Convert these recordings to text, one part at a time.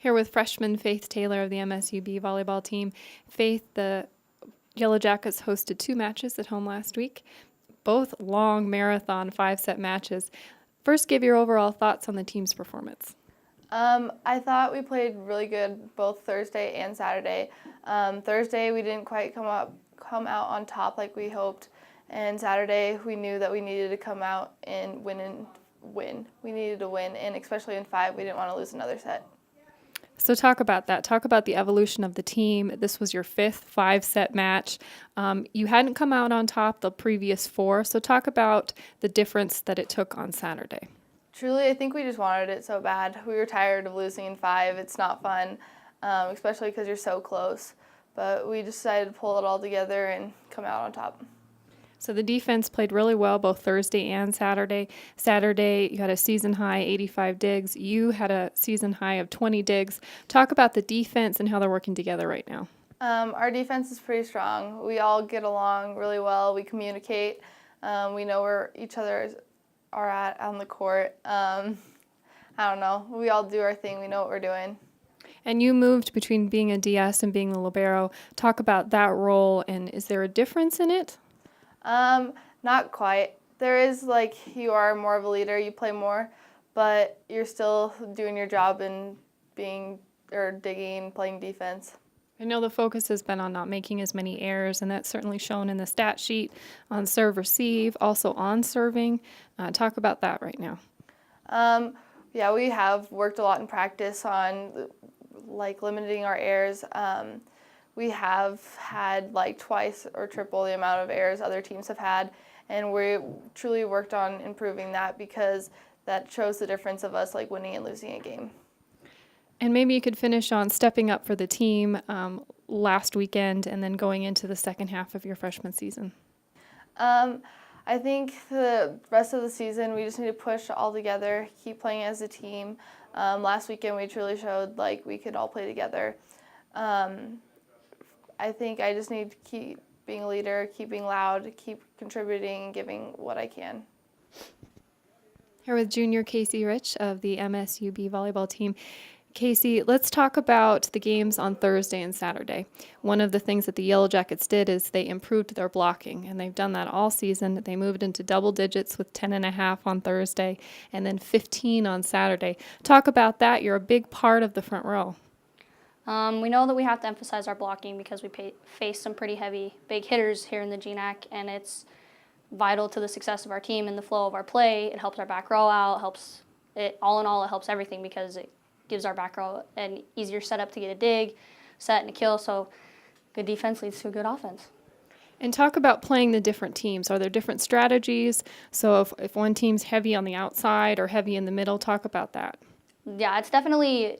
Here with freshman Faith Taylor of the MSUB volleyball team. Faith, the Yellow Jackets hosted 2 matches at home last week, both long marathon 5-set matches. First, give your overall thoughts on the team's performance. I thought we played really good both Thursday and Saturday. Thursday we didn't quite come out on top like we hoped, and Saturday we knew that we needed to come out and win. We needed to win, and especially in 5, we didn't want to lose another set. So talk about that. Talk about the evolution of the team. This was your 5th 5-set match. You hadn't come out on top the previous 4, so talk about the difference that it took on Saturday. Truly, I think we just wanted it so bad. We were tired of losing in 5. It's not fun, especially because you're so close. But we decided to pull it all together and come out on top. So the defense played really well both Thursday and Saturday. Saturday, you had a season-high 85 digs. You had a season-high of 20 digs. Talk about the defense and how they're working together right now. Our defense is pretty strong. We all get along really well. We communicate. We know where each other are at on the court. I don't know. We all do our thing. We know what we're doing. And you moved between being a DS and being the libero. Talk about that role, and is there a difference in it? Not quite. There is, you are more of a leader, you play more, but you're still doing your job and digging, playing defense. I know the focus has been on not making as many errors, and that's certainly shown in the stat sheet on serve receive, also on serving. Talk about that right now. Yeah, we have worked a lot in practice on limiting our errors. We have had twice or triple the amount of errors other teams have had, and we truly worked on improving that because that shows the difference of us winning and losing a game. And maybe you could finish on stepping up for the team last weekend and then going into the second half of your freshman season. I think the rest of the season we just need to push all together, keep playing as a team. Last weekend we truly showed we could all play together. I think I just need to keep being a leader, keep being loud, keep contributing, and giving what I can. Here with junior Casey Rich of the MSUB volleyball team. Casey, let's talk about the games on Thursday and Saturday. One of the things that the Yellow Jackets did is they improved their blocking, and they've done that all season. They moved into double digits with 10.5 on Thursday and then 15 on Saturday. Talk about that. You're a big part of the front row. We know that we have to emphasize our blocking because we face some pretty heavy, big hitters here in the GNAC, and it's vital to the success of our team and the flow of our play. It helps our back row out, all in all, it helps everything because it gives our back row an easier setup to get a dig, set, and a kill, so good defense leads to a good offense. And talk about playing the different teams. Are there different strategies? So if one team's heavy on the outside or heavy in the middle, talk about that. Yeah, it's definitely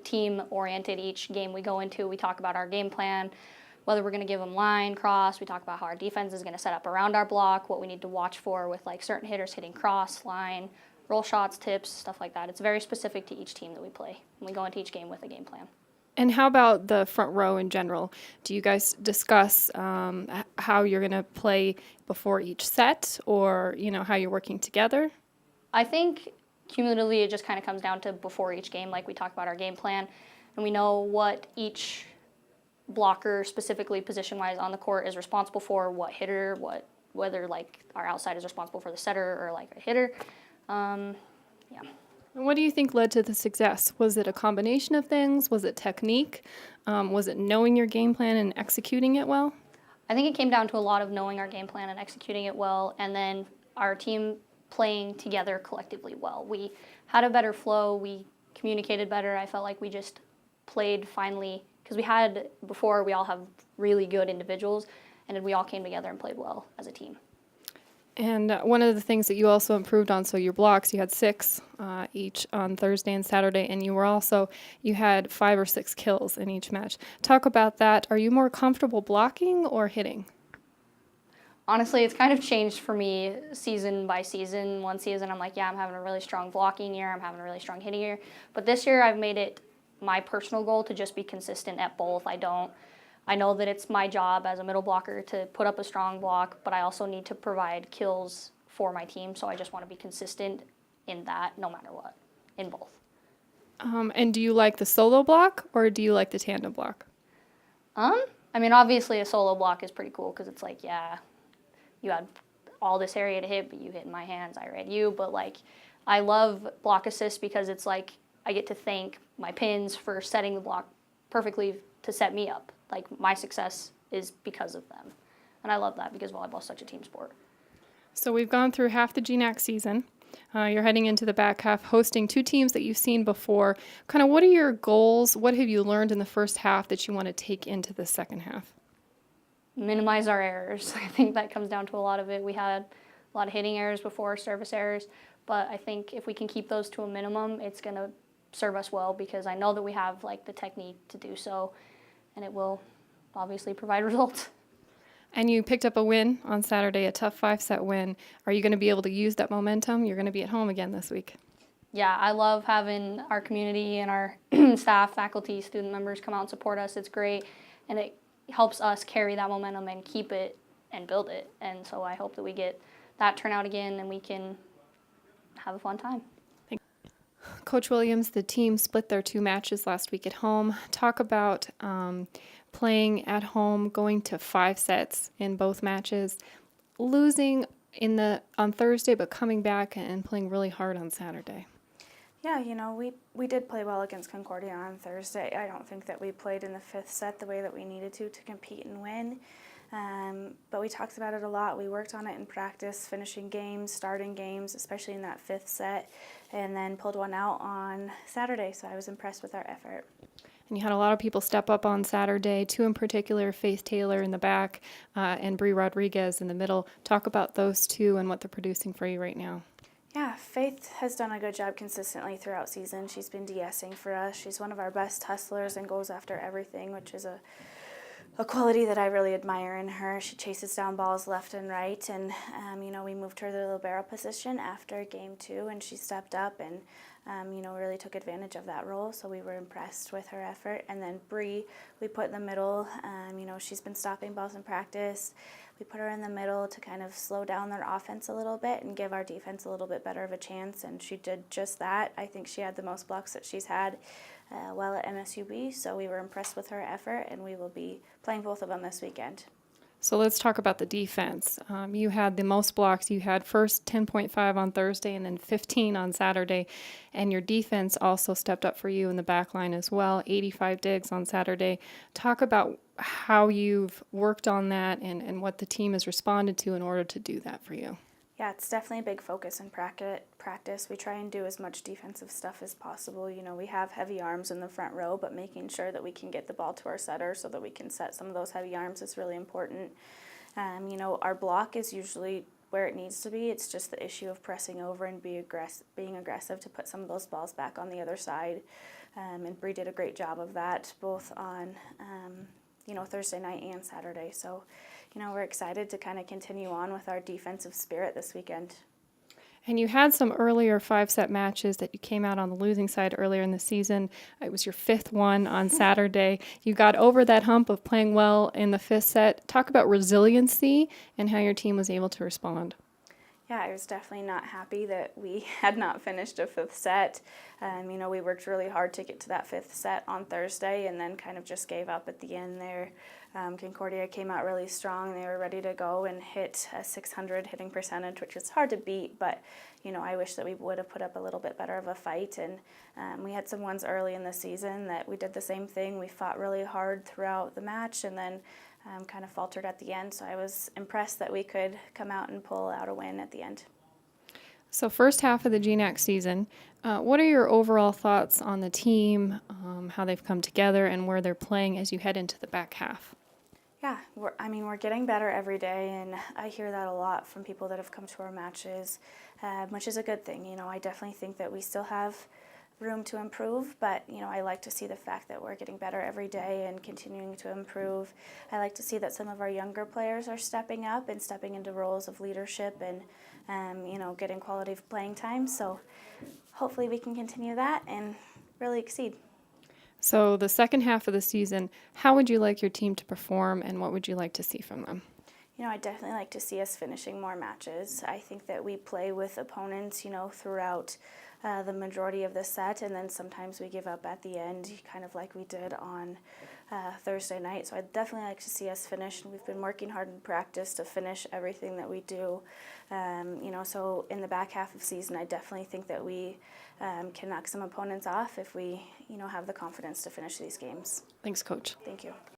team-oriented. Each game we go into, we talk about our game plan, whether we're going to give them line, cross. We talk about how our defense is going to set up around our block, what we need to watch for with certain hitters hitting cross, line, roll shots, tips, stuff like that. It's very specific to each team that we play. And we go into each game with a game plan. And how about the front row in general? Do you guys discuss how you're going to play before each set, or how you're working together? I think cumulatively it just kind of comes down to before each game, we talk about our game plan, and we know what each blocker, specifically position-wise on the court, is responsible for, what hitter, whether our outside is responsible for the setter or a hitter. Yeah. And what do you think led to the success? Was it a combination of things? Was it technique? Was it knowing your game plan and executing it well? I think it came down to a lot of knowing our game plan and executing it well, and then our team playing together collectively well. We had a better flow. We communicated better. I felt like we just played finally, because before we all have really good individuals, and then we all came together and played well as a team. And one of the things that you also improved on, so your blocks, you had 6 each on Thursday and Saturday, and you had 5 or 6 kills in each match. Talk about that. Are you more comfortable blocking or hitting? Honestly, it's kind of changed for me season by season. One season I'm I'm having a really strong blocking year, I'm having a really strong hitting year. But this year I've made it my personal goal to just be consistent at both. I know that it's my job as a middle blocker to put up a strong block, but I also need to provide kills for my team, so I just want to be consistent in that no matter what, in both. And do you like the solo block or do you like the tandem block? I mean, obviously a solo block is pretty cool because it's like, yeah, you had all this area to hit, but you hit in my hands, I read you. But like, I love block assist because it's like I get to thank my pins for setting the block perfectly to set me up. Like my success is because of them. And I love that because volleyball is such a team sport. So we've gone through half the GNAC season. You're heading into the back half, hosting two teams that you've seen before. Kind of what are your goals? What have you learned in the first half that you want to take into the second half? Minimize our errors. I think that comes down to a lot of it. We had a lot of hitting errors before, service errors, but I think if we can keep those to a minimum, it's going to serve us well because I know that we have like the technique to do so, and it will obviously provide results. And you picked up a win on Saturday, a tough 5-set win. Are you going to be able to use that momentum? You're going to be at home again this week. Yeah, I love having our community and our staff, faculty, student members come out and support us. It's great, and it helps us carry that momentum and keep it and build it. And so I hope that we get that turnout again and we can have a fun time. Coach Williams, the team split their 2 matches last week at home. Talk about playing at home, going to 5 sets in both matches, losing on Thursday, but coming back and playing really hard on Saturday. Yeah, we did play well against Concordia on Thursday. I don't think that we played in the 5th set the way that we needed to compete and win. But we talked about it a lot. We worked on it in practice, finishing games, starting games, especially in that 5th set, and then pulled one out on Saturday. So I was impressed with our effort. And you had a lot of people step up on Saturday, 2 in particular, Faith Taylor in the back and Bree Rodriguez in the middle. Talk about those 2 and what they're producing for you right now. Yeah, Faith has done a good job consistently throughout season. She's been de-essing for us. She's one of our best hustlers and goes after everything, which is a quality that I really admire in her. She chases down balls left and right, and we moved her to the libero position after game 2, and she stepped up and really took advantage of that role. So we were impressed with her effort. And then Bree, we put in the middle. She's been stopping balls in practice. We put her in the middle to kind of slow down their offense a little bit and give our defense a little bit better of a chance, and she did just that. I think she had the most blocks that she's had while at MSUB, so we were impressed with her effort, and we will be playing both of them this weekend. So let's talk about the defense. You had the most blocks. You had first 10.5 on Thursday and then 15 on Saturday. And your defense also stepped up for you in the back line as well, 85 digs on Saturday. Talk about how you've worked on that and what the team has responded to in order to do that for you. Yeah, it's definitely a big focus in practice. We try and do as much defensive stuff as possible. We have heavy arms in the front row, but making sure that we can get the ball to our setter so that we can set some of those heavy arms is really important. Our block is usually where it needs to be. It's just the issue of pressing over and being aggressive to put some of those balls back on the other side. And Bree did a great job of that, both on Thursday night and Saturday. So, we're excited to kind of continue on with our defensive spirit this weekend. And you had some earlier 5-set matches that you came out on the losing side earlier in the season. It was your 5th one on Saturday. You got over that hump of playing well in the 5th set. Talk about resiliency and how your team was able to respond. Yeah, I was definitely not happy that we had not finished a 5th set. We worked really hard to get to that 5th set on Thursday and then kind of just gave up at the end there. Concordia came out really strong. They were ready to go and hit a 600 hitting percentage, which is hard to beat, but I wish that we would have put up a little bit better of a fight. And we had some ones early in the season that we did the same thing. We fought really hard throughout the match and then kind of faltered at the end. So I was impressed that we could come out and pull out a win at the end. So first half of the GNAC season, what are your overall thoughts on the team, how they've come together, and where they're playing as you head into the back half? Yeah, we're getting better every day, and I hear that a lot from people that have come to our matches, which is a good thing. I definitely think that we still have room to improve, but I like to see the fact that we're getting better every day and continuing to improve. I like to see that some of our younger players are stepping up and stepping into roles of leadership and getting quality playing time. So hopefully we can continue that and really exceed. So the second half of the season, how would you like your team to perform and what would you like to see from them? I definitely like to see us finishing more matches. I think that we play with opponents, throughout the majority of the set, and then sometimes we give up at the end, kind of like we did on Thursday night. So I'd definitely like to see us finish, and we've been working hard in practice to finish everything that we do. So in the back half of season, I definitely think that we can knock some opponents off if we, have the confidence to finish these games. Thanks, Coach. Thank you.